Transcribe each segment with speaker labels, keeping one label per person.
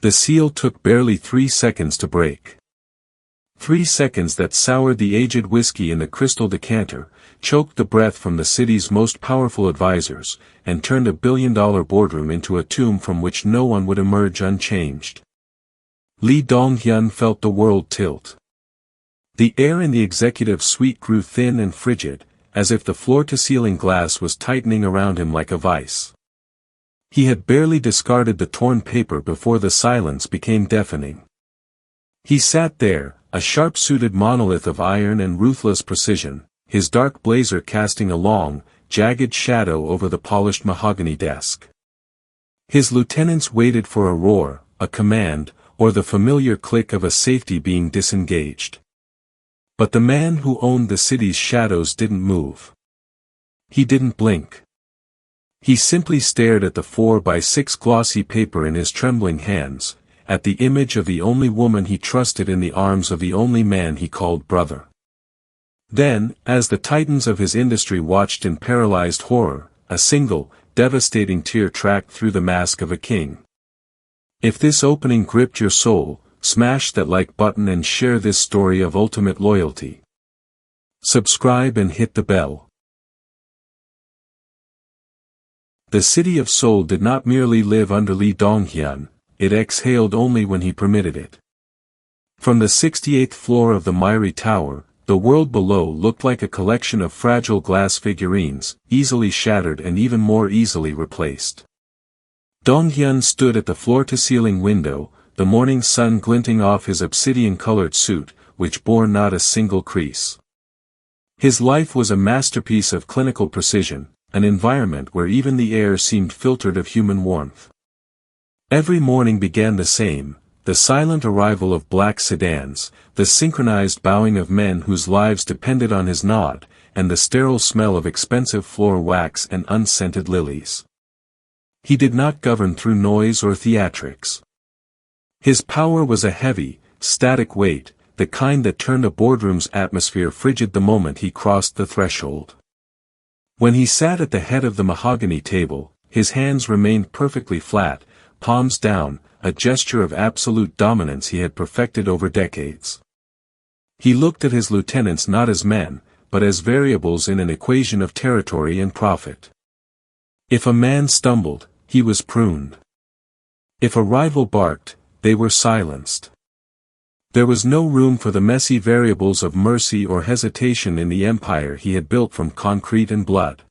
Speaker 1: The seal took barely 3 seconds to break. 3 seconds that soured the aged whiskey in the crystal decanter, choked the breath from the city's most powerful advisors, and turned a billion-dollar boardroom into a tomb from which no one would emerge unchanged. Lee Dong-hyun felt the world tilt. The air in the executive suite grew thin and frigid, as if the floor-to-ceiling glass was tightening around him like a vice. He had barely discarded the torn paper before the silence became deafening. He sat there, a sharp-suited monolith of iron and ruthless precision, his dark blazer casting a long, jagged shadow over the polished mahogany desk. His lieutenants waited for a roar, a command, or the familiar click of a safety being disengaged. But the man who owned the city's shadows didn't move. He didn't blink. He simply stared at the 4x6 glossy paper in his trembling hands, at the image of the only woman he trusted in the arms of the only man he called brother. Then, as the titans of his industry watched in paralyzed horror, a single, devastating tear tracked through the mask of a king. If this opening gripped your soul, smash that like button and share this story of ultimate loyalty. Subscribe and hit the bell. The city of Seoul did not merely live under Lee Dong-hyun, it exhaled only when he permitted it. From the 68th floor of the miry tower, the world below looked like a collection of fragile glass figurines, easily shattered and even more easily replaced. Dong-hyun stood at the floor-to-ceiling window, the morning sun glinting off his obsidian-colored suit, which bore not a single crease. His life was a masterpiece of clinical precision, an environment where even the air seemed filtered of human warmth. Every morning began the same, the silent arrival of black sedans, the synchronized bowing of men whose lives depended on his nod, and the sterile smell of expensive floor wax and unscented lilies. He did not govern through noise or theatrics. His power was a heavy, static weight, the kind that turned a boardroom's atmosphere frigid the moment he crossed the threshold. When he sat at the head of the mahogany table, his hands remained perfectly flat, palms down, a gesture of absolute dominance he had perfected over decades. He looked at his lieutenants not as men, but as variables in an equation of territory and profit. If a man stumbled, he was pruned. If a rival barked, they were silenced. There was no room for the messy variables of mercy or hesitation in the empire he had built from concrete and blood.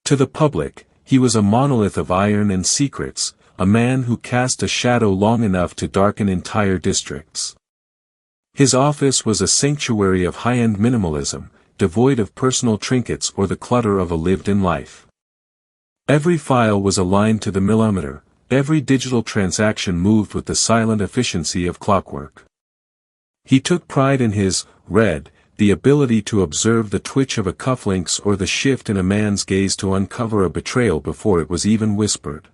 Speaker 1: To the public, he was a monolith of iron and secrets, a man who cast a shadow long enough to darken entire districts. His office was a sanctuary of high-end minimalism, devoid of personal trinkets or the clutter of a lived-in life. Every file was aligned to the millimeter, every digital transaction moved with the silent efficiency of clockwork. He took pride in his read, the ability to observe the twitch of a cufflinks or the shift in a man's gaze to uncover a betrayal before it was even whispered.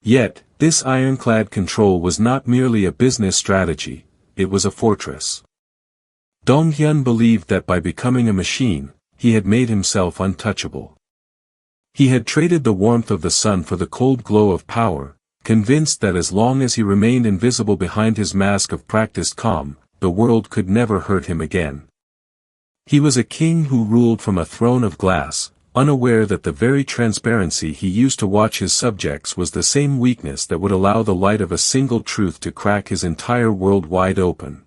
Speaker 1: Yet, this ironclad control was not merely a business strategy, it was a fortress. Dong-hyun believed that by becoming a machine, he had made himself untouchable. He had traded the warmth of the sun for the cold glow of power, convinced that as long as he remained invisible behind his mask of practiced calm, the world could never hurt him again. He was a king who ruled from a throne of glass, unaware that the very transparency he used to watch his subjects was the same weakness that would allow the light of a single truth to crack his entire world wide open.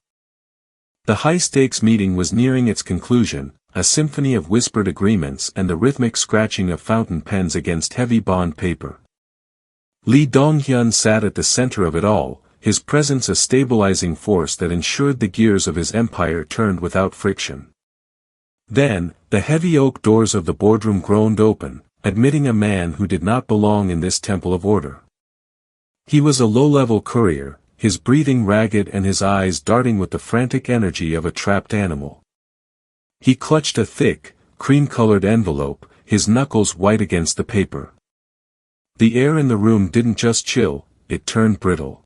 Speaker 1: The high-stakes meeting was nearing its conclusion, a symphony of whispered agreements and the rhythmic scratching of fountain pens against heavy bond paper. Lee Dong-hyun sat at the center of it all, his presence a stabilizing force that ensured the gears of his empire turned without friction. Then, the heavy oak doors of the boardroom groaned open, admitting a man who did not belong in this temple of order. He was a low-level courier, his breathing ragged and his eyes darting with the frantic energy of a trapped animal. He clutched a thick, cream-colored envelope, his knuckles white against the paper. The air in the room didn't just chill, it turned brittle.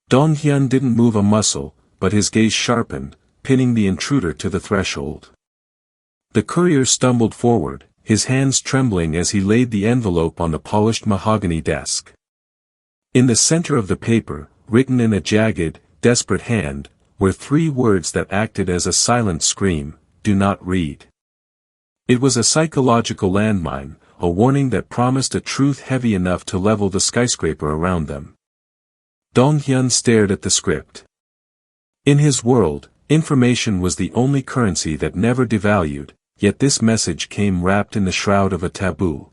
Speaker 1: Dong-hyun didn't move a muscle, but his gaze sharpened, pinning the intruder to the threshold. The courier stumbled forward, his hands trembling as he laid the envelope on the polished mahogany desk. In the center of the paper, written in a jagged, desperate hand, were 3 words that acted as a silent scream: "Do not read." It was a psychological landmine, a warning that promised a truth heavy enough to level the skyscraper around them. Dong-hyun stared at the script. In his world, information was the only currency that never devalued, yet this message came wrapped in the shroud of a taboo.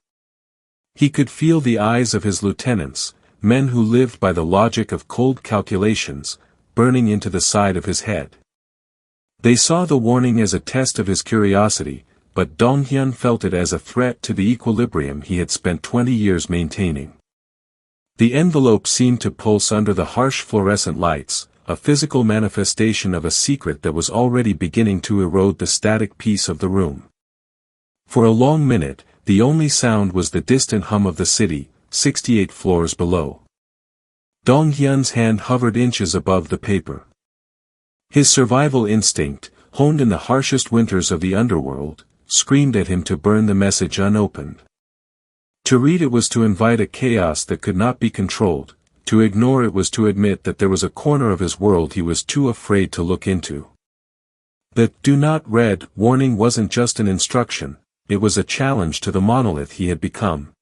Speaker 1: He could feel the eyes of his lieutenants, men who lived by the logic of cold calculations, burning into the side of his head. They saw the warning as a test of his curiosity, but Dong-hyun felt it as a threat to the equilibrium he had spent 20 years maintaining. The envelope seemed to pulse under the harsh fluorescent lights, a physical manifestation of a secret that was already beginning to erode the static peace of the room. For a long minute, the only sound was the distant hum of the city, 68 floors below. Dong-hyun's hand hovered inches above the paper. His survival instinct, honed in the harshest winters of the underworld, screamed at him to burn the message unopened. To read it was to invite a chaos that could not be controlled. To ignore it was to admit that there was a corner of his world he was too afraid to look into. The "do not read" warning wasn't just an instruction, it was a challenge to the monolith he had become.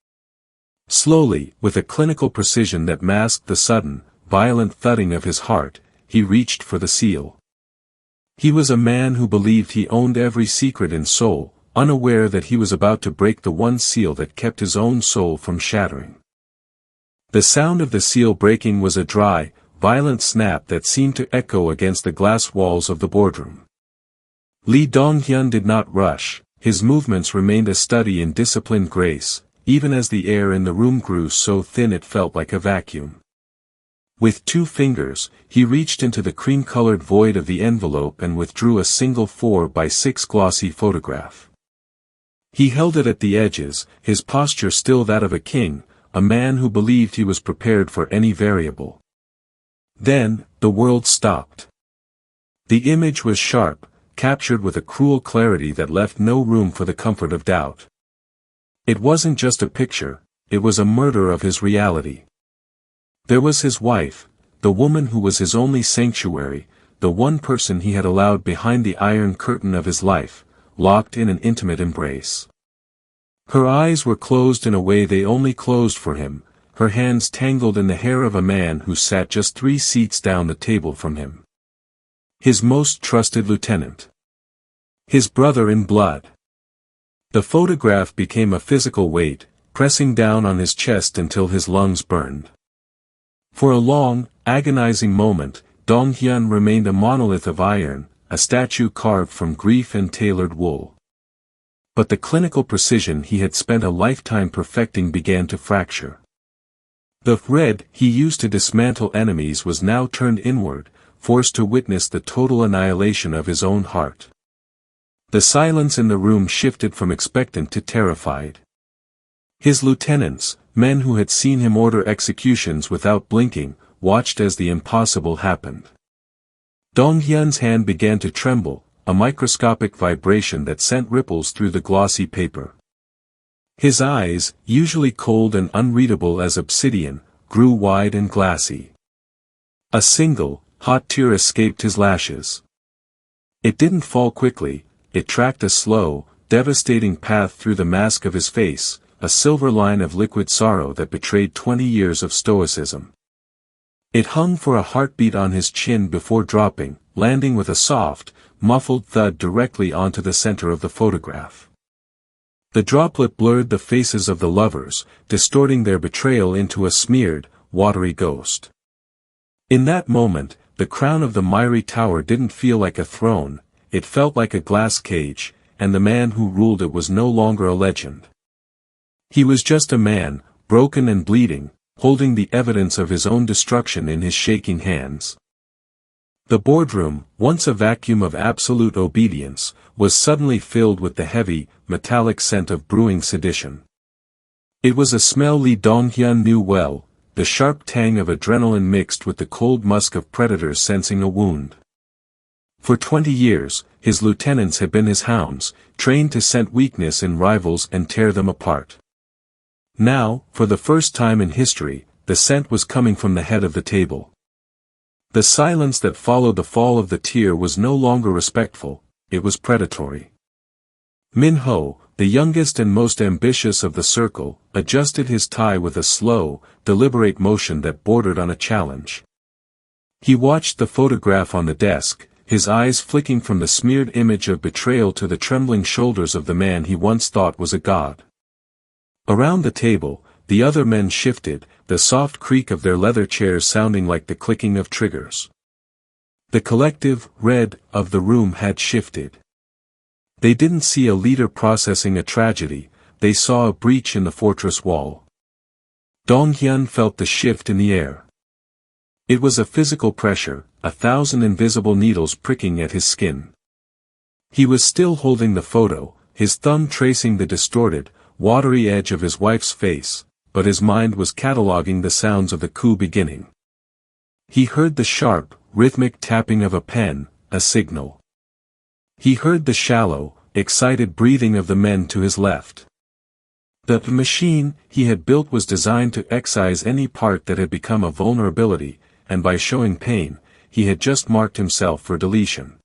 Speaker 1: Slowly, with a clinical precision that masked the sudden, violent thudding of his heart, he reached for the seal. He was a man who believed he owned every secret in Seoul, unaware that he was about to break the one seal that kept his own soul from shattering. The sound of the seal breaking was a dry, violent snap that seemed to echo against the glass walls of the boardroom. Lee Dong-hyun did not rush, his movements remained a study in disciplined grace, even as the air in the room grew so thin it felt like a vacuum. With 2 fingers, he reached into the cream-colored void of the envelope and withdrew a single 4x6 glossy photograph. He held it at the edges, his posture still that of a king, a man who believed he was prepared for any variable. Then, the world stopped. The image was sharp, captured with a cruel clarity that left no room for the comfort of doubt. It wasn't just a picture, it was a murder of his reality. There was his wife, the woman who was his only sanctuary, the one person he had allowed behind the iron curtain of his life, locked in an intimate embrace. Her eyes were closed in a way they only closed for him, her hands tangled in the hair of a man who sat just 3 seats down the table from him. His most trusted lieutenant. His brother in blood. The photograph became a physical weight, pressing down on his chest until his lungs burned. For a long, agonizing moment, Dong-hyun remained a monolith of iron, a statue carved from grief and tailored wool. But the clinical precision he had spent a lifetime perfecting began to fracture. The thread he used to dismantle enemies was now turned inward, forced to witness the total annihilation of his own heart. The silence in the room shifted from expectant to terrified. His lieutenants, men who had seen him order executions without blinking, watched as the impossible happened. Dong-hyun's hand began to tremble, a microscopic vibration that sent ripples through the glossy paper. His eyes, usually cold and unreadable as obsidian, grew wide and glassy. A single, hot tear escaped his lashes. It didn't fall quickly, it tracked a slow, devastating path through the mask of his face, a silver line of liquid sorrow that betrayed 20 years of stoicism. It hung for a heartbeat on his chin before dropping, landing with a soft, muffled thud directly onto the center of the photograph. The droplet blurred the faces of the lovers, distorting their betrayal into a smeared, watery ghost. In that moment, the crown of the miry tower didn't feel like a throne, it felt like a glass cage, and the man who ruled it was no longer a legend. He was just a man, broken and bleeding, holding the evidence of his own destruction in his shaking hands. The boardroom, once a vacuum of absolute obedience, was suddenly filled with the heavy, metallic scent of brewing sedition. It was a smell Lee Dong-hyun knew well, the sharp tang of adrenaline mixed with the cold musk of predators sensing a wound. For 20 years, his lieutenants had been his hounds, trained to scent weakness in rivals and tear them apart. Now, for the first time in history, the scent was coming from the head of the table. The silence that followed the fall of the tear was no longer respectful, it was predatory. Min-ho, the youngest and most ambitious of the circle, adjusted his tie with a slow, deliberate motion that bordered on a challenge. He watched the photograph on the desk, his eyes flicking from the smeared image of betrayal to the trembling shoulders of the man he once thought was a god. Around the table, the other men shifted, the soft creak of their leather chairs sounding like the clicking of triggers. The collective red of the room had shifted. They didn't see a leader processing a tragedy, they saw a breach in the fortress wall. Dong-hyun felt the shift in the air. It was a physical pressure, 1,000 invisible needles pricking at his skin. He was still holding the photo, his thumb tracing the distorted, watery edge of his wife's face, but his mind was cataloging the sounds of the coup beginning. He heard the sharp, rhythmic tapping of a pen, a signal. He heard the shallow, excited breathing of the men to his left. The machine he had built was designed to excise any part that had become a vulnerability, and by showing pain, he had just marked himself for deletion.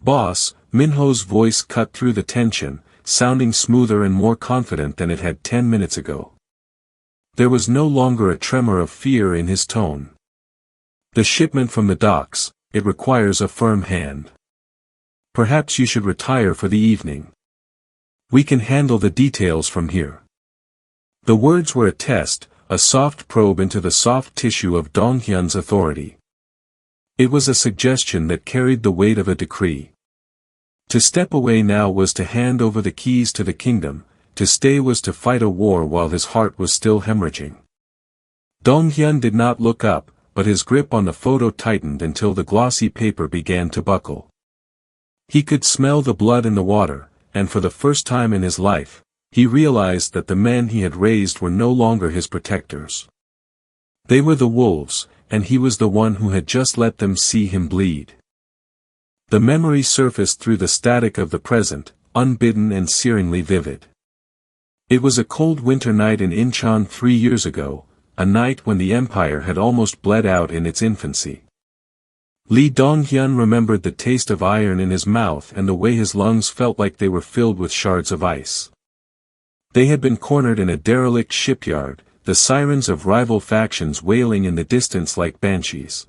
Speaker 1: "Boss," Min-ho's voice cut through the tension, sounding smoother and more confident than it had 10 minutes ago. There was no longer a tremor of fear in his tone. "The shipment from the docks, it requires a firm hand. Perhaps you should retire for the evening. We can handle the details from here." The words were a test, a soft probe into the soft tissue of Dong-hyun's authority. It was a suggestion that carried the weight of a decree. To step away now was to hand over the keys to the kingdom, to stay was to fight a war while his heart was still hemorrhaging. Dong-hyun did not look up, but his grip on the photo tightened until the glossy paper began to buckle. He could smell the blood in the water, and for the first time in his life, he realized that the men he had raised were no longer his protectors. They were the wolves, and he was the one who had just let them see him bleed. The memory surfaced through the static of the present, unbidden and searingly vivid. It was a cold winter night in Incheon 3 years ago, a night when the empire had almost bled out in its infancy. Lee Dong-hyun remembered the taste of iron in his mouth and the way his lungs felt like they were filled with shards of ice. They had been cornered in a derelict shipyard, the sirens of rival factions wailing in the distance like banshees.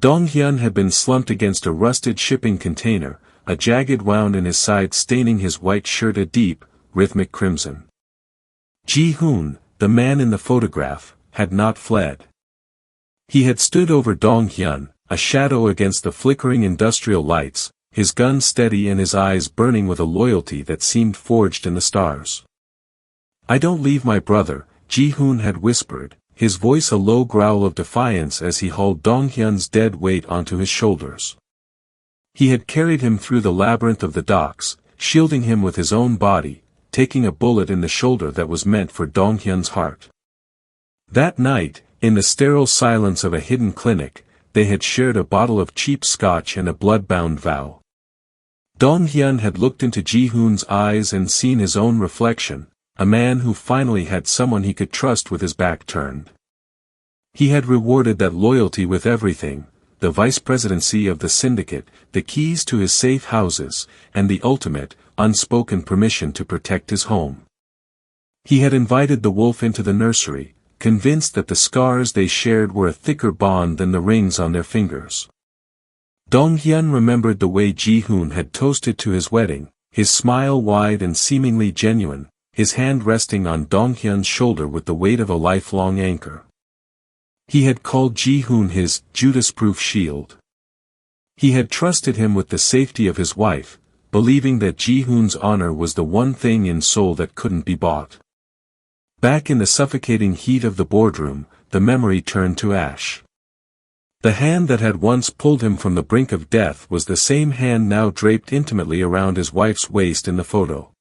Speaker 1: Dong-hyun had been slumped against a rusted shipping container, a jagged wound in his side staining his white shirt a deep, rhythmic crimson. Ji-hoon, the man in the photograph, had not fled. He had stood over Dong-hyun, a shadow against the flickering industrial lights, his gun steady and his eyes burning with a loyalty that seemed forged in the stars. "I don't leave my brother," Ji-hoon had whispered, his voice a low growl of defiance as he hauled Dong-hyun's dead weight onto his shoulders. He had carried him through the labyrinth of the docks, shielding him with his own body, taking a bullet in the shoulder that was meant for Dong-hyun's heart. That night, in the sterile silence of a hidden clinic, they had shared a bottle of cheap scotch and a blood-bound vow. Dong-hyun had looked into Ji-hoon's eyes and seen his own reflection, a man who finally had someone he could trust with his back turned. He had rewarded that loyalty with everything, the vice presidency of the syndicate, the keys to his safe houses, and the ultimate, unspoken permission to protect his home. He had invited the wolf into the nursery, convinced that the scars they shared were a thicker bond than the rings on their fingers. Dong-hyun remembered the way Ji-hoon had toasted to his wedding, his smile wide and seemingly genuine, his hand resting on Dong-hyun's shoulder with the weight of a lifelong anchor. He had called Ji-hoon his Judas-proof shield. He had trusted him with the safety of his wife, believing that Ji-hoon's honor was the one thing in Seoul that couldn't be bought. Back in the suffocating heat of the boardroom, the memory turned to ash. The hand that had once pulled him from the brink of death was the same hand now draped intimately around his wife's waist in the photo.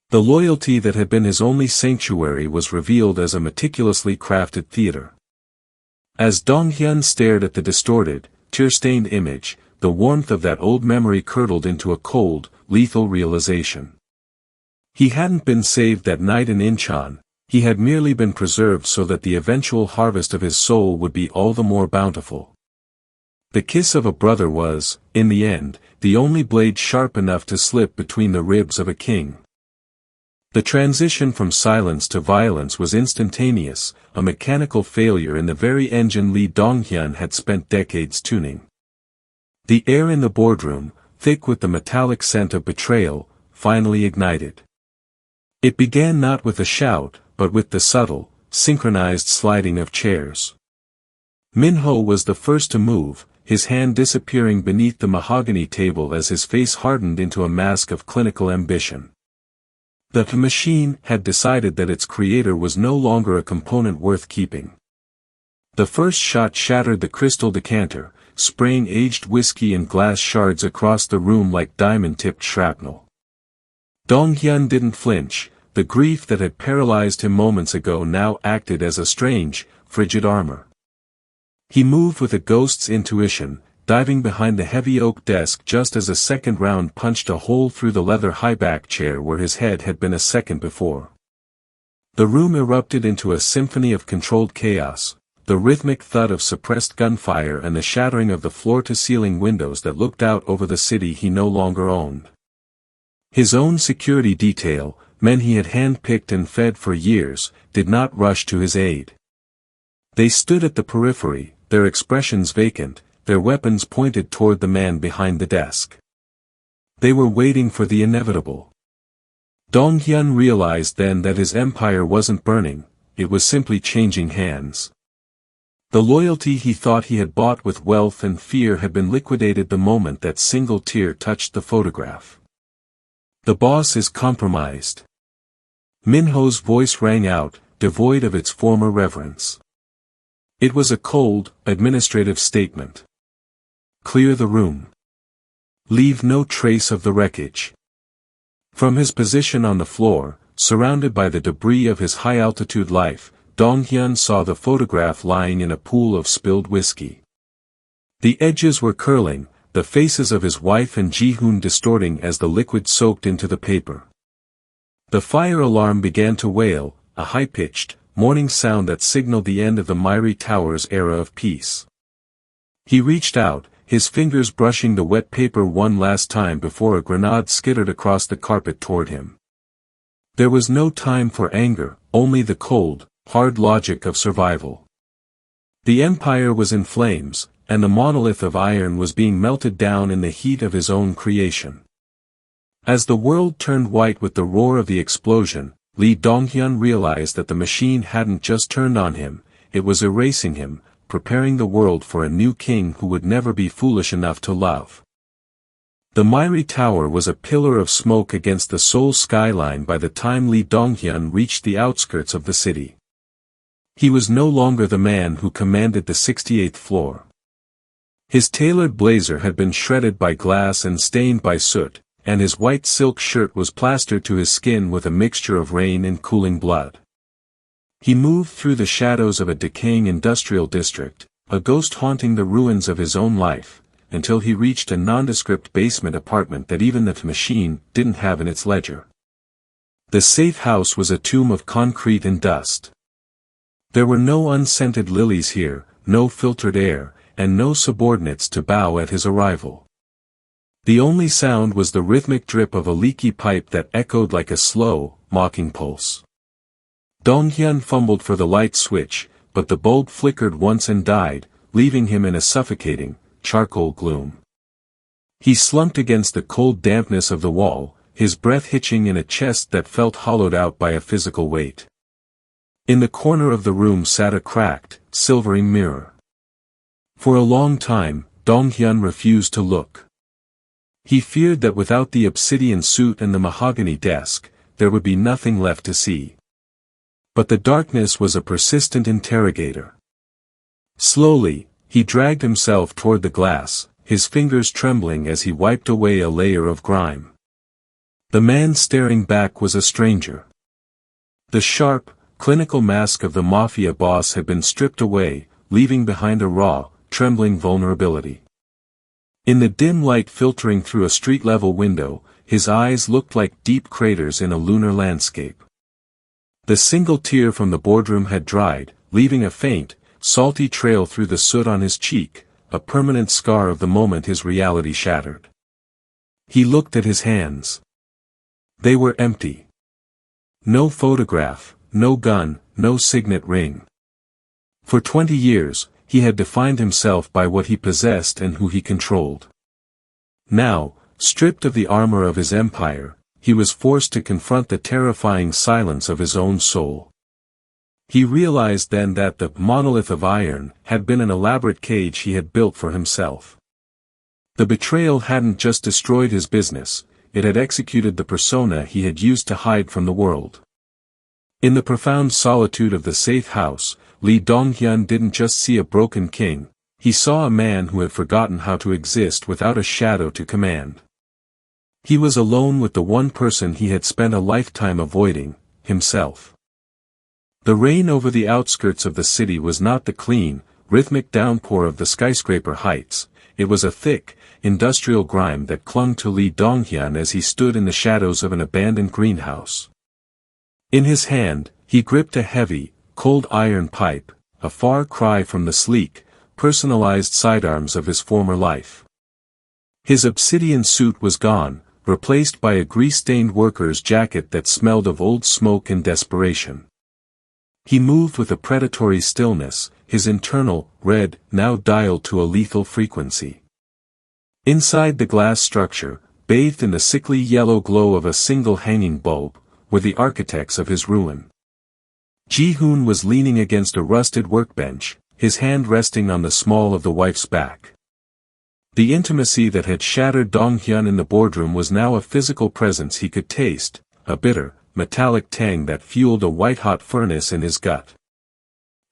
Speaker 1: The loyalty that had been his only sanctuary was revealed as a meticulously crafted theater. As Dong-hyun stared at the distorted, tear-stained image, the warmth of that old memory curdled into a cold, lethal realization. He hadn't been saved that night in Incheon, He had merely been preserved so that the eventual harvest of his soul would be all the more bountiful. The kiss of a brother was, in the end, the only blade sharp enough to slip between the ribs of a king. The transition from silence to violence was instantaneous, a mechanical failure in the very engine Lee Donghyun had spent decades tuning. The air in the boardroom, thick with the metallic scent of betrayal, finally ignited. It began not with a shout, but with the subtle, synchronized sliding of chairs. Minho was the first to move, his hand disappearing beneath the mahogany table as his face hardened into a mask of clinical ambition. The machine had decided that its creator was no longer a component worth keeping. The first shot shattered the crystal decanter, spraying aged whiskey and glass shards across the room like diamond-tipped shrapnel. Donghyun didn't flinch. The grief that had paralyzed him moments ago now acted as a strange, frigid armor. He moved with a ghost's intuition, diving behind the heavy oak desk just as a second round punched a hole through the leather high-back chair where his head had been a second before. The room erupted into a symphony of controlled chaos, the rhythmic thud of suppressed gunfire and the shattering of the floor-to-ceiling windows that looked out over the city he no longer owned. His own security detail, men he had hand-picked and fed for years, did not rush to his aid. They stood at the periphery, their expressions vacant, their weapons pointed toward the man behind the desk. They were waiting for the inevitable. Donghyun realized then that his empire wasn't burning, it was simply changing hands. The loyalty he thought he had bought with wealth and fear had been liquidated the moment that single tear touched the photograph. The boss is compromised. Minho's voice rang out, devoid of its former reverence. It was a cold, administrative statement. Clear the room. Leave no trace of the wreckage. From his position on the floor, surrounded by the debris of his high-altitude life, Donghyun saw the photograph lying in a pool of spilled whiskey. The edges were curling, the faces of his wife and Ji-hoon distorting as the liquid soaked into the paper. The fire alarm began to wail, a high-pitched, mourning sound that signaled the end of the Myri Tower's era of peace. He reached out, his fingers brushing the wet paper one last time before a grenade skittered across the carpet toward him. There was no time for anger, only the cold, hard logic of survival. The empire was in flames, and the monolith of iron was being melted down in the heat of his own creation. As the world turned white with the roar of the explosion, Lee Donghyun realized that the machine hadn't just turned on him, it was erasing him, preparing the world for a new king who would never be foolish enough to love. The Myri Tower was a pillar of smoke against the Seoul skyline by the time Lee Donghyun reached the outskirts of the city. He was no longer the man who commanded the 68th floor. His tailored blazer had been shredded by glass and stained by soot, and his white silk shirt was plastered to his skin with a mixture of rain and cooling blood. He moved through the shadows of a decaying industrial district, a ghost haunting the ruins of his own life, until he reached a nondescript basement apartment that even the machine didn't have in its ledger. The safe house was a tomb of concrete and dust. There were no unscented lilies here, no filtered air, and no subordinates to bow at his arrival. The only sound was the rhythmic drip of a leaky pipe that echoed like a slow, mocking pulse. Donghyun fumbled for the light switch, but the bulb flickered once and died, leaving him in a suffocating, charcoal gloom. He slumped against the cold dampness of the wall, his breath hitching in a chest that felt hollowed out by a physical weight. In the corner of the room sat a cracked, silvering mirror. For a long time, Donghyun refused to look. He feared that without the obsidian suit and the mahogany desk, there would be nothing left to see. But the darkness was a persistent interrogator. Slowly, he dragged himself toward the glass, his fingers trembling as he wiped away a layer of grime. The man staring back was a stranger. The sharp, clinical mask of the Mafia boss had been stripped away, leaving behind a raw, trembling vulnerability. In the dim light filtering through a street-level window, his eyes looked like deep craters in a lunar landscape. The single tear from the boardroom had dried, leaving a faint, salty trail through the soot on his cheek, a permanent scar of the moment his reality shattered. He looked at his hands. They were empty. No photograph, no gun, no signet ring. For 20 years, he had defined himself by what he possessed and who he controlled. Now, stripped of the armor of his empire, he was forced to confront the terrifying silence of his own soul. He realized then that the monolith of iron had been an elaborate cage he had built for himself. The betrayal hadn't just destroyed his business, it had executed the persona he had used to hide from the world. In the profound solitude of the safe house, Lee Donghyun didn't just see a broken king, he saw a man who had forgotten how to exist without a shadow to command. He was alone with the one person he had spent a lifetime avoiding, himself. The rain over the outskirts of the city was not the clean, rhythmic downpour of the skyscraper heights, it was a thick, industrial grime that clung to Lee Donghyun as he stood in the shadows of an abandoned greenhouse. In his hand, he gripped a heavy, cold iron pipe, a far cry from the sleek, personalized sidearms of his former life. His obsidian suit was gone, replaced by a grease-stained worker's jacket that smelled of old smoke and desperation. He moved with a predatory stillness, his internal, red, now dialed to a lethal frequency. Inside the glass structure, bathed in the sickly yellow glow of a single hanging bulb, were the architects of his ruin. Ji-hoon was leaning against a rusted workbench, his hand resting on the small of the wife's back. The intimacy that had shattered Donghyun in the boardroom was now a physical presence he could taste, a bitter, metallic tang that fueled a white-hot furnace in his gut.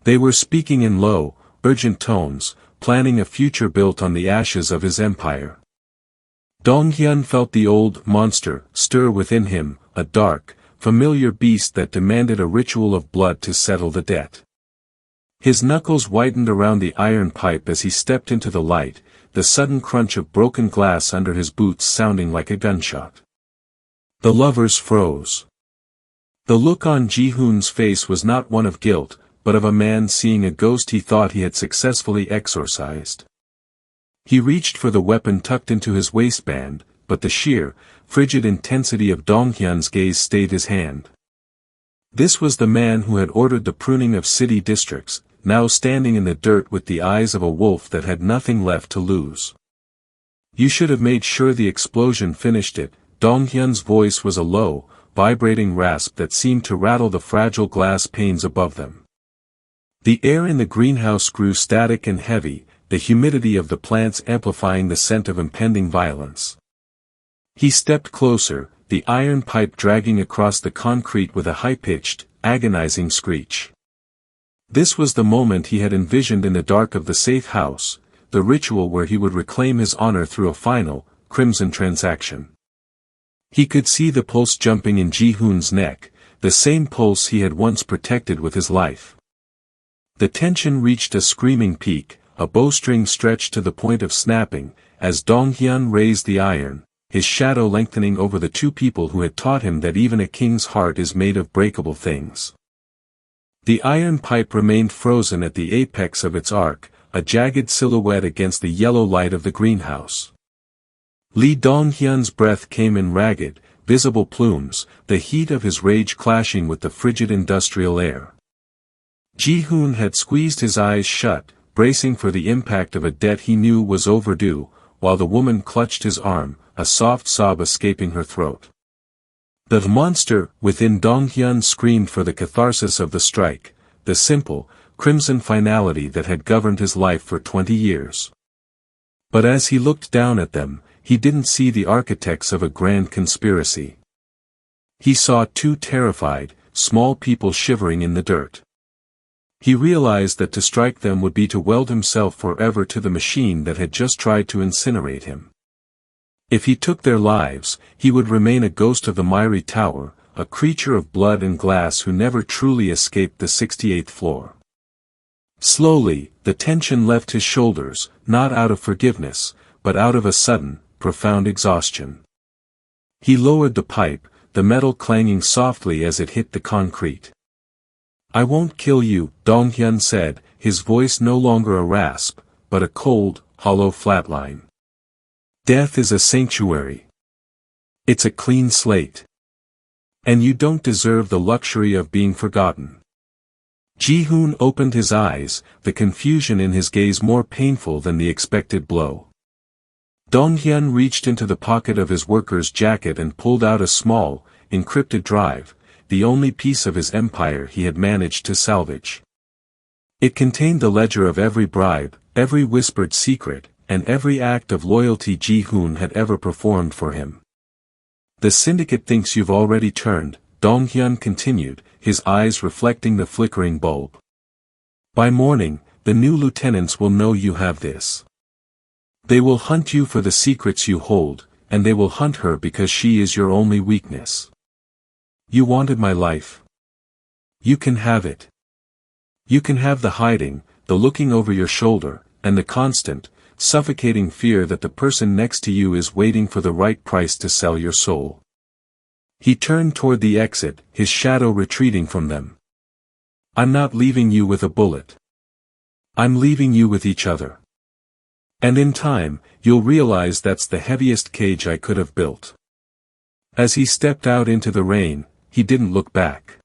Speaker 1: They were speaking in low, urgent tones, planning a future built on the ashes of his empire. Donghyun felt the old monster stir within him, a dark, familiar beast that demanded a ritual of blood to settle the debt. His knuckles whitened around the iron pipe as he stepped into the light, the sudden crunch of broken glass under his boots sounding like a gunshot. The lovers froze. The look on Ji-hoon's face was not one of guilt, but of a man seeing a ghost he thought he had successfully exorcised. He reached for the weapon tucked into his waistband, but the sheer, frigid intensity of Donghyun's gaze stayed his hand. This was the man who had ordered the pruning of city districts, now standing in the dirt with the eyes of a wolf that had nothing left to lose. You should have made sure the explosion finished it. Donghyun's voice was a low, vibrating rasp that seemed to rattle the fragile glass panes above them. The air in the greenhouse grew static and heavy, the humidity of the plants amplifying the scent of impending violence. He stepped closer, the iron pipe dragging across the concrete with a high-pitched, agonizing screech. This was the moment he had envisioned in the dark of the safe house, the ritual where he would reclaim his honor through a final, crimson transaction. He could see the pulse jumping in Ji-hoon's neck, the same pulse he had once protected with his life. The tension reached a screaming peak, a bowstring stretched to the point of snapping, as Donghyun raised the iron, his shadow lengthening over the two people who had taught him that even a king's heart is made of breakable things. The iron pipe remained frozen at the apex of its arc, a jagged silhouette against the yellow light of the greenhouse. Lee Donghyun's breath came in ragged, visible plumes, the heat of his rage clashing with the frigid industrial air. Ji-hoon had squeezed his eyes shut, bracing for the impact of a debt he knew was overdue, while the woman clutched his arm, a soft sob escaping her throat. The monster within Donghyun screamed for the catharsis of the strike, the simple, crimson finality that had governed his life for 20 years. But as he looked down at them, he didn't see the architects of a grand conspiracy. He saw two terrified, small people shivering in the dirt. He realized that to strike them would be to weld himself forever to the machine that had just tried to incinerate him. If he took their lives, he would remain a ghost of the miry tower, a creature of blood and glass who never truly escaped the 68th floor. Slowly, the tension left his shoulders, not out of forgiveness, but out of a sudden, profound exhaustion. He lowered the pipe, the metal clanging softly as it hit the concrete. I won't kill you, Donghyun said, his voice no longer a rasp, but a cold, hollow flatline. Death is a sanctuary. It's a clean slate. And you don't deserve the luxury of being forgotten. Ji-hoon opened his eyes, the confusion in his gaze more painful than the expected blow. Donghyun reached into the pocket of his worker's jacket and pulled out a small, encrypted drive, the only piece of his empire he had managed to salvage. It contained the ledger of every bribe, every whispered secret, and every act of loyalty Ji-hoon had ever performed for him. The syndicate thinks you've already turned, Donghyun continued, his eyes reflecting the flickering bulb. By morning, the new lieutenants will know you have this. They will hunt you for the secrets you hold, and they will hunt her because she is your only weakness. You wanted my life. You can have it. You can have the hiding, the looking over your shoulder, and the constant, suffocating fear that the person next to you is waiting for the right price to sell your soul. He turned toward the exit, his shadow retreating from them. I'm not leaving you with a bullet. I'm leaving you with each other. And in time, you'll realize that's the heaviest cage I could have built. As he stepped out into the rain, he didn't look back.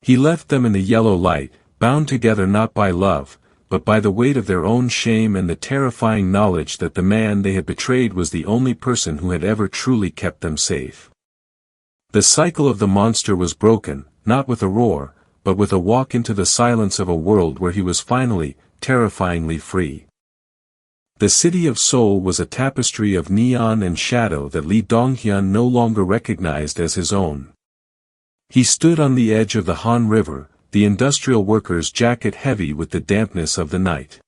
Speaker 1: He left them in the yellow light, bound together not by love, but by the weight of their own shame and the terrifying knowledge that the man they had betrayed was the only person who had ever truly kept them safe. The cycle of the monster was broken, not with a roar, but with a walk into the silence of a world where he was finally, terrifyingly free. The city of Seoul was a tapestry of neon and shadow that Lee Donghyun no longer recognized as his own. He stood on the edge of the Han River, the industrial worker's jacket heavy with the dampness of the night.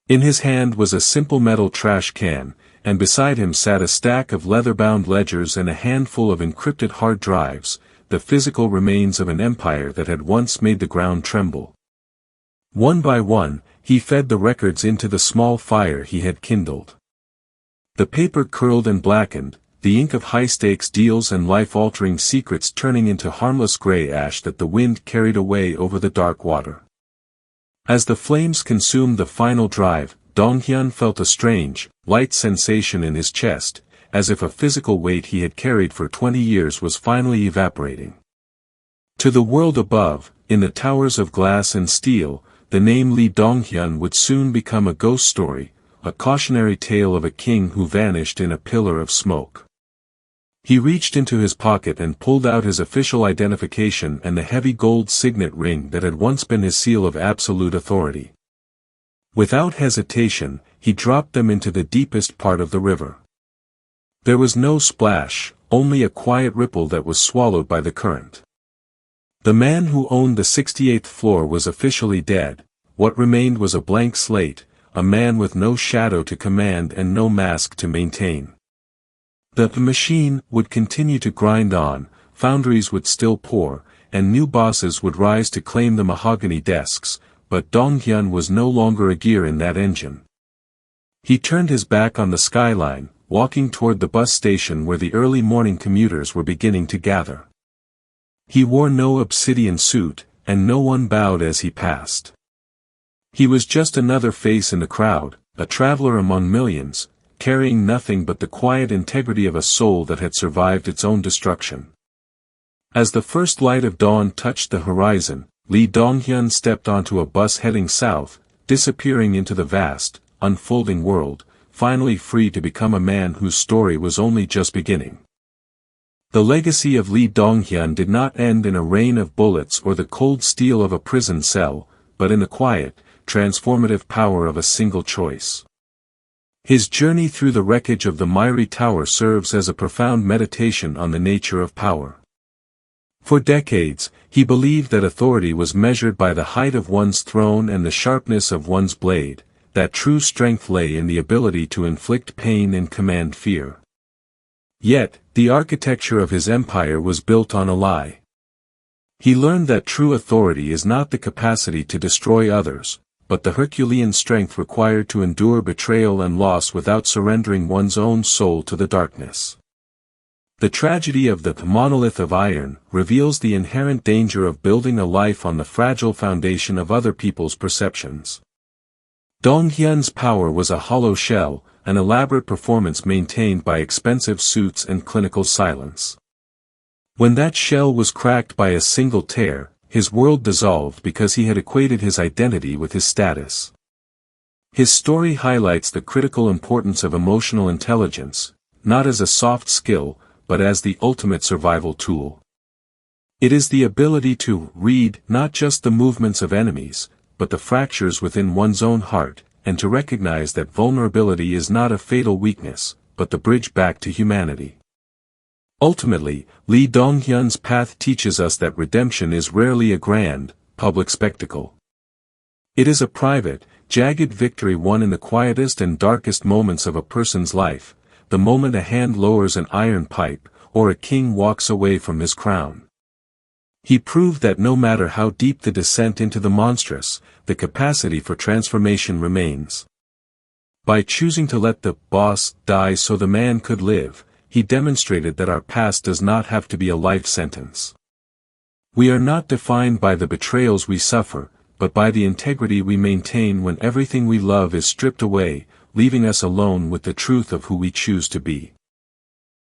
Speaker 1: In his hand was a simple metal trash can, and beside him sat a stack of leather-bound ledgers and a handful of encrypted hard drives, the physical remains of an empire that had once made the ground tremble. One by one, he fed the records into the small fire he had kindled. The paper curled and blackened, the ink of high-stakes deals and life-altering secrets turning into harmless gray ash that the wind carried away over the dark water. As the flames consumed the final drive, Donghyun felt a strange, light sensation in his chest, as if a physical weight he had carried for 20 years was finally evaporating. To the world above, in the towers of glass and steel, the name Lee Donghyun would soon become a ghost story, a cautionary tale of a king who vanished in a pillar of smoke. He reached into his pocket and pulled out his official identification and the heavy gold signet ring that had once been his seal of absolute authority. Without hesitation, he dropped them into the deepest part of the river. There was no splash, only a quiet ripple that was swallowed by the current. The man who owned the 68th floor was officially dead. What remained was a blank slate, a man with no shadow to command and no mask to maintain. The machine would continue to grind on, foundries would still pour, and new bosses would rise to claim the mahogany desks, but Donghyun was no longer a gear in that engine. He turned his back on the skyline, walking toward the bus station where the early morning commuters were beginning to gather. He wore no obsidian suit, and no one bowed as he passed. He was just another face in the crowd, a traveler among millions, carrying nothing but the quiet integrity of a soul that had survived its own destruction. As the first light of dawn touched the horizon, Lee Donghyun stepped onto a bus heading south, disappearing into the vast, unfolding world, finally free to become a man whose story was only just beginning. The legacy of Lee Donghyun did not end in a rain of bullets or the cold steel of a prison cell, but in the quiet, transformative power of a single choice. His journey through the wreckage of the miry tower serves as a profound meditation on the nature of power. For decades, he believed that authority was measured by the height of one's throne and the sharpness of one's blade, that true strength lay in the ability to inflict pain and command fear. Yet, the architecture of his empire was built on a lie. He learned that true authority is not the capacity to destroy others, but the Herculean strength required to endure betrayal and loss without surrendering one's own soul to the darkness. The tragedy of the monolith of iron reveals the inherent danger of building a life on the fragile foundation of other people's perceptions. Dong Hyun's power was a hollow shell, an elaborate performance maintained by expensive suits and clinical silence. When that shell was cracked by a single tear, his world dissolved because he had equated his identity with his status. His story highlights the critical importance of emotional intelligence, not as a soft skill, but as the ultimate survival tool. It is the ability to read not just the movements of enemies, but the fractures within one's own heart, and to recognize that vulnerability is not a fatal weakness, but the bridge back to humanity. Ultimately, Lee Dong-hyun's path teaches us that redemption is rarely a grand, public spectacle. It is a private, jagged victory won in the quietest and darkest moments of a person's life, the moment a hand lowers an iron pipe, or a king walks away from his crown. He proved that no matter how deep the descent into the monstrous, the capacity for transformation remains. By choosing to let the boss die so the man could live, he demonstrated that our past does not have to be a life sentence. We are not defined by the betrayals we suffer, but by the integrity we maintain when everything we love is stripped away, leaving us alone with the truth of who we choose to be.